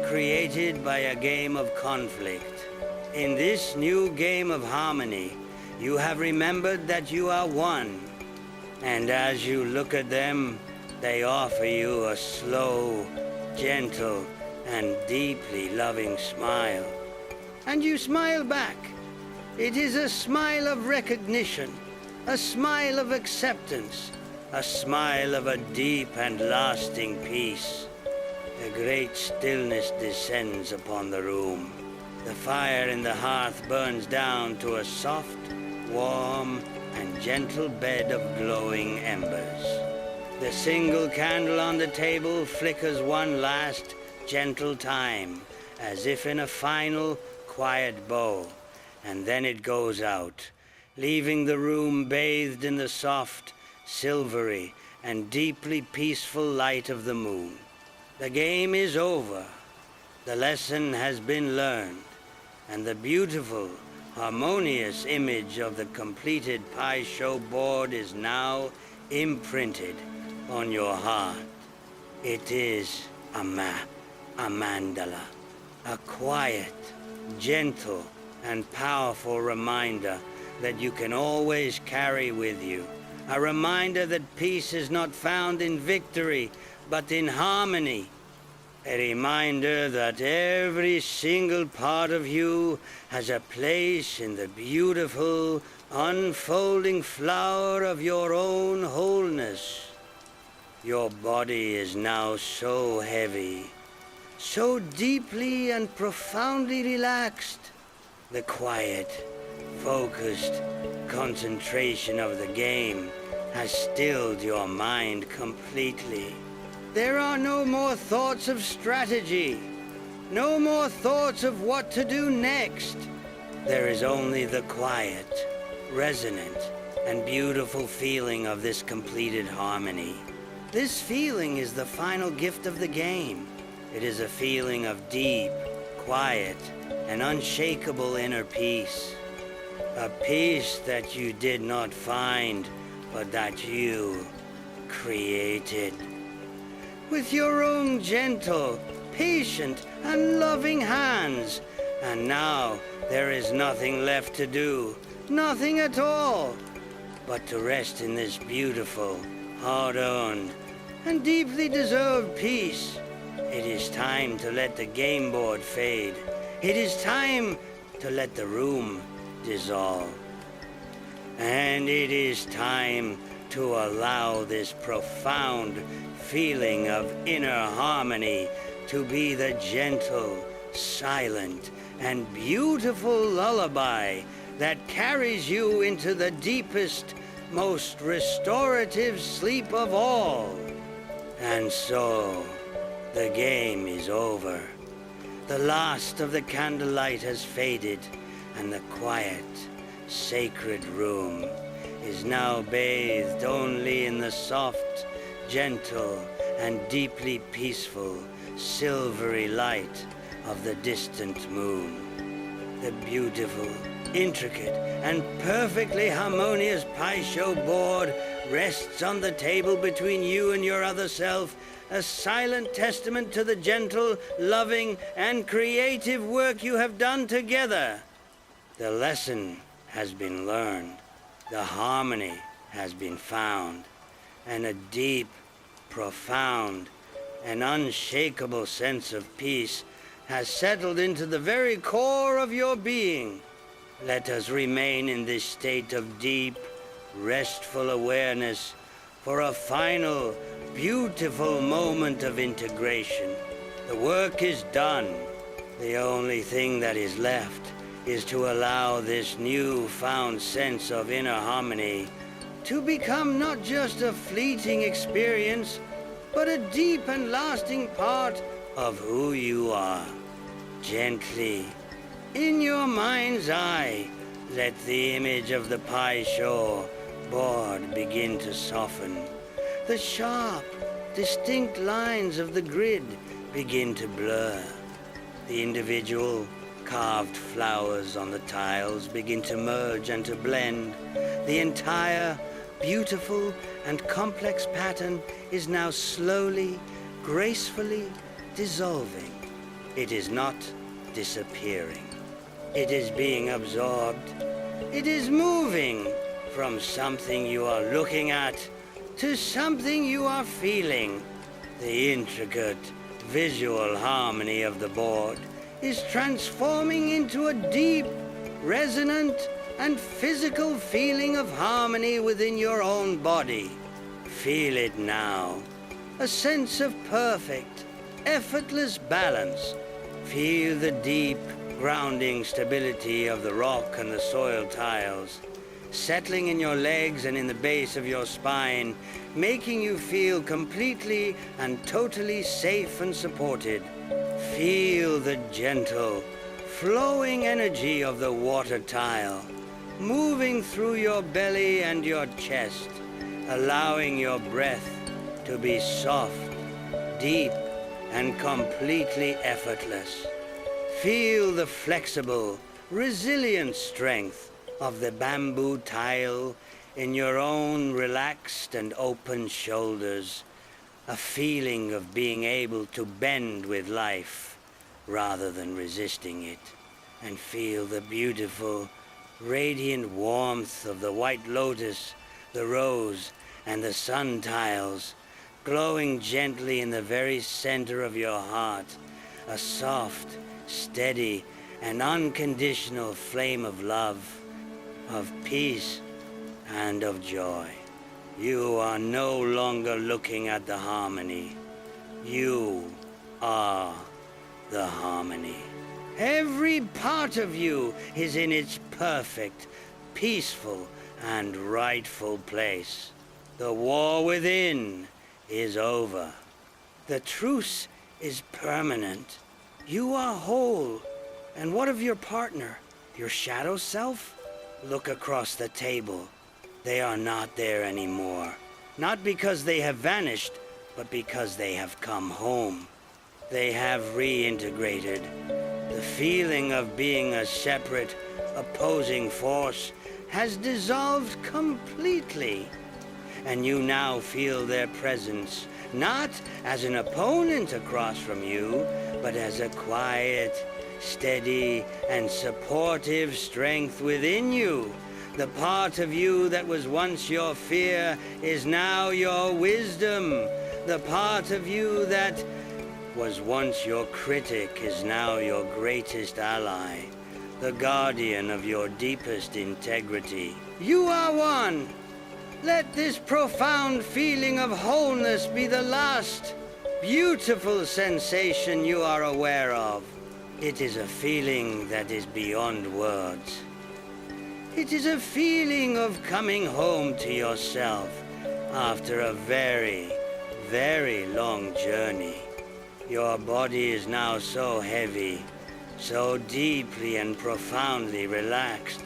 created by a game of conflict. In this new game of harmony, you have remembered that you are one. And as you look at them, they offer you a slow, gentle, and deeply loving smile. And you smile back. It is a smile of recognition, a smile of acceptance, a smile of a deep and lasting peace. A great stillness descends upon the room. The fire in the hearth burns down to a soft, warm, and gentle bed of glowing embers. The single candle on the table flickers one last, gentle time, as if in a final, quiet bow, and then it goes out, leaving the room bathed in the soft, silvery, and deeply peaceful light of the moon. The game is over. The lesson has been learned, and the beautiful, harmonious image of the completed pie show board is now imprinted on your heart. It is a map, a mandala, a quiet, gentle, and powerful reminder that you can always carry with you. A reminder that peace is not found in victory, but in harmony. A reminder that every single part of you has a place in the beautiful, unfolding flower of your own wholeness. Your body is now so heavy, so deeply and profoundly relaxed. The quiet, focused concentration of the game has stilled your mind completely. There are no more thoughts of strategy, no more thoughts of what to do next. There is only the quiet, resonant, and beautiful feeling of this completed harmony. This feeling is the final gift of the game. It is a feeling of deep, quiet, and unshakable inner peace. A peace that you did not find, but that you created. With your own gentle, patient, and loving hands. And now there is nothing left to do, nothing at all, but to rest in this beautiful, hard-earned, and deeply deserved peace. It is time to let the game board fade. It is time to let the room dissolve. And it is time to allow this profound feeling of inner harmony to be the gentle, silent, and beautiful lullaby that carries you into the deepest, most restorative sleep of all. And so, the game is over. The last of the candlelight has faded, and the quiet, sacred room is now bathed only in the soft, gentle, and deeply peaceful, silvery light of the distant moon. The beautiful, intricate, and perfectly harmonious pie show board rests on the table between you and your other self, a silent testament to the gentle, loving, and creative work you have done together. The lesson has been learned, the harmony has been found, and a deep, profound, and unshakable sense of peace has settled into the very core of your being. Let us remain in this state of deep, restful awareness for a final, beautiful moment of integration. The work is done. The only thing that is left is to allow this new-found sense of inner harmony to become not just a fleeting experience, but a deep and lasting part of who you are. Gently, in your mind's eye, let the image of the pie show board begin to soften. The sharp, distinct lines of the grid begin to blur. The individual carved flowers on the tiles begin to merge and to blend. The entire beautiful and complex pattern is now slowly, gracefully dissolving. It is not disappearing. It is being absorbed. It is moving from something you are looking at to something you are feeling. The intricate visual harmony of the board is transforming into a deep, resonant, and physical feeling of harmony within your own body. Feel it now, a sense of perfect, effortless balance. Feel the deep, grounding stability of the rock and the soil tiles, settling in your legs and in the base of your spine, making you feel completely and totally safe and supported. Feel the gentle, flowing energy of the water tile, moving through your belly and your chest, allowing your breath to be soft, deep, and completely effortless. Feel the flexible, resilient strength of the bamboo tile in your own relaxed and open shoulders, a feeling of being able to bend with life rather than resisting it. And feel the beautiful, radiant warmth of the white lotus, the rose, and the sun tiles, glowing gently in the very center of your heart, a soft, steady, and unconditional flame of love, of peace, and of joy. You are no longer looking at the harmony. You are the harmony. Every part of you is in its perfect, peaceful, and rightful place. The war within is over. The truce is permanent. You are whole. And what of your partner, your shadow self? Look across the table. They are not there anymore. Not because they have vanished, but because they have come home. They have reintegrated. The feeling of being a separate, opposing force has dissolved completely. And you now feel their presence, not as an opponent across from you, but as a quiet, steady, and supportive strength within you. The part of you that was once your fear is now your wisdom. The part of you that was once your critic is now your greatest ally, the guardian of your deepest integrity. You are one. Let this profound feeling of wholeness be the last beautiful sensation you are aware of. It is a feeling that is beyond words. It is a feeling of coming home to yourself after a very, very long journey. Your body is now so heavy, so deeply and profoundly relaxed,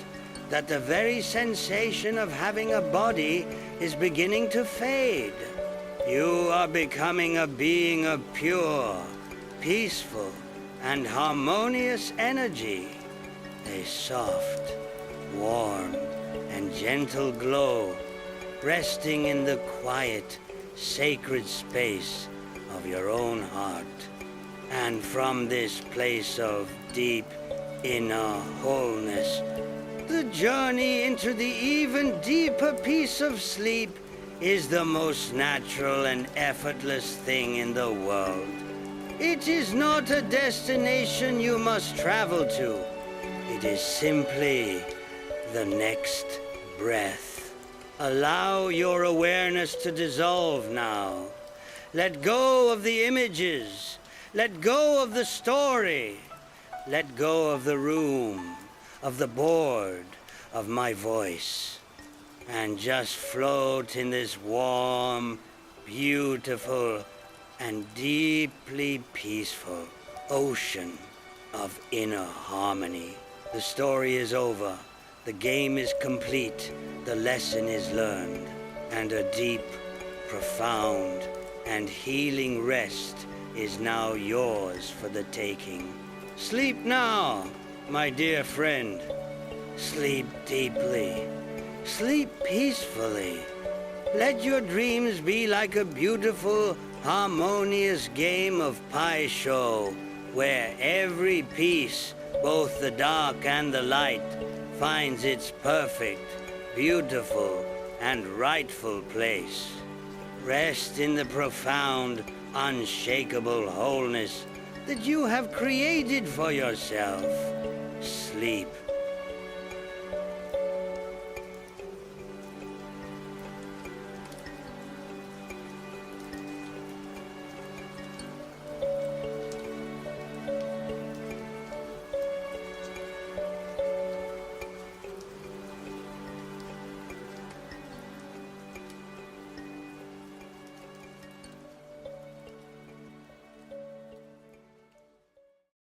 that the very sensation of having a body is beginning to fade. You are becoming a being of pure, peaceful, and harmonious energy, a soft, warm, and gentle glow, resting in the quiet, sacred space of your own heart. And from this place of deep inner wholeness, the journey into the even deeper peace of sleep is the most natural and effortless thing in the world. It is not a destination you must travel to. It is simply the next breath. Allow your awareness to dissolve now. Let go of the images. Let go of the story. Let go of the room, of the board, of my voice. And just float in this warm, beautiful, and deeply peaceful ocean of inner harmony. The story is over. The game is complete. The lesson is learned. And a deep, profound, and healing rest is now yours for the taking. Sleep now, my dear friend. Sleep deeply. Sleep peacefully. Let your dreams be like a beautiful, harmonious game of pie show, where every piece, both the dark and the light, finds its perfect, beautiful, and rightful place. Rest in the profound, unshakable wholeness that you have created for yourself. Sleep